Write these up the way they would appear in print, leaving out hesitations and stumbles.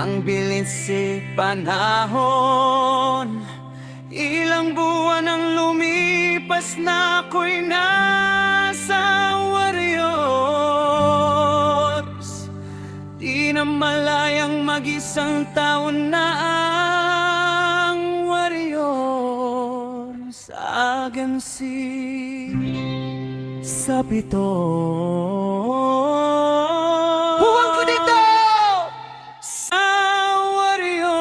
Ang bilis panahon, ilang buwan ang lumipas na ako'y nasa Warriors. Di na malayang mag-isang taon na ang Warriors agency sa pito. Huwag ko dito! Sa Warriors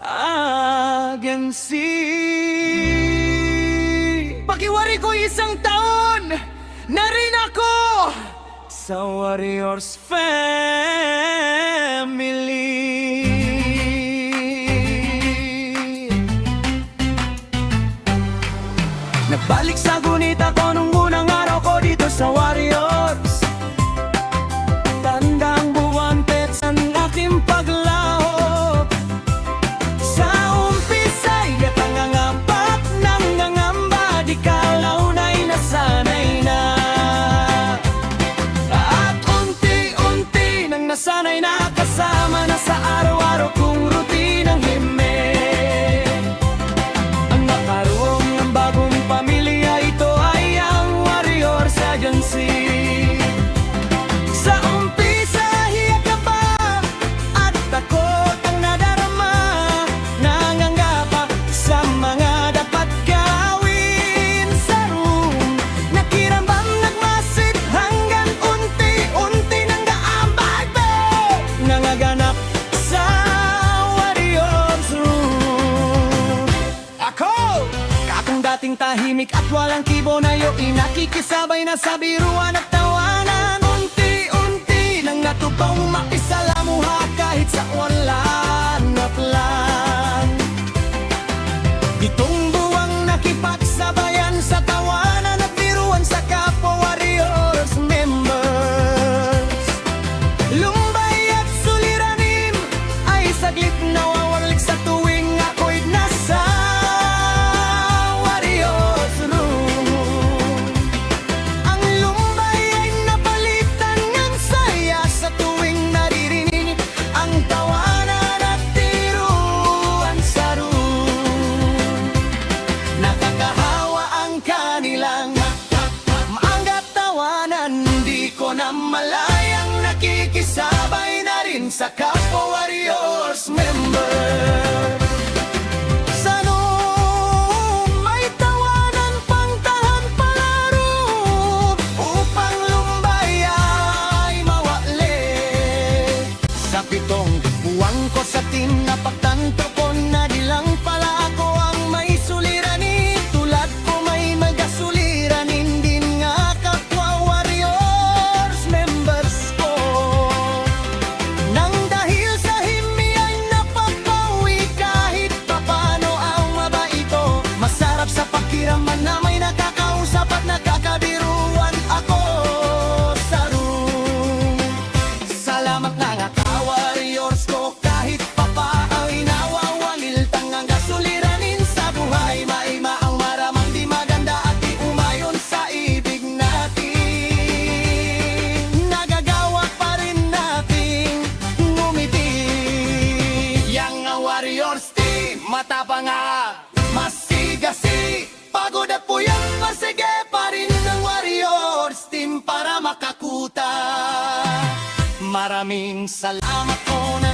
agency. Pakiwari ko isang taon na rin ako sa Warriors family. Nagbalik sa gunita ko nung unang araw ko dito sa Warriors. Tandang buwan pets ang aking paglaho. Sa umpisa'y natangangapat ng ngangamba, di kalaw na'y nasanay na. At unti-unti nang nasanay na, kasama na sa araw-araw kong rutinang hime. Ang nakaroon ng bagong pamilya, ito ay ang Warriors Agency. Sa umpisa, hiyak ka ba at takot ang nadarama, nangangapa sa mga dapat gawin sa room. Nakirambang nagmasid hanggang unti-unti nang gaambay ba nangaganap sa Warriors room. Ako, kakong dating tahimik at walang kibo na yo'y nakikisabay na sa biruan at tawanan. Unti-unti nang natupang makisalamuha kahit sa wala na plan. Itong buwang nakipagsabayan sa tawanan at biruan sa kapwa Warriors members. Lumbay at suliranin ay saglit nawawalik sa tuwing ako'y nasa Warriors room. Ang lumbay ay napalitan ng saya sa tuwing naririnig ang tawanan at tiruan sa room. Nakakahawa ang kanilang maangat tawanan, di ko na malayang nakikisabay na rin sa kapwa Warriors member. Sa may tawanan pang tahan palaro upang lumbay ay mawali. Sa pitong buwang ko sa tinapagtanto ko na di lang pala ako ang may suliranin. Tulad ko may magasuliranin din nga kapwa Warriors members ko. Nang dahil sa himi ay napapawi kahit papano ang mabaito. Masarap sa pakiraman na may nakakausap at nakakabiruan ako sa room. Salamat na nga ka-Warriors ko, kahit papa ay nawawaliltang ang gasuliranin sa buhay. Maima ang maramang di maganda at di umayon sa ibig natin. Nagagawa pa rin nating ngumiti. Yang Warriors team, matapang nga, masigasi, pagod at puyang, masige pa rin ng Warriors team para makakuta. Maraming salamat ko na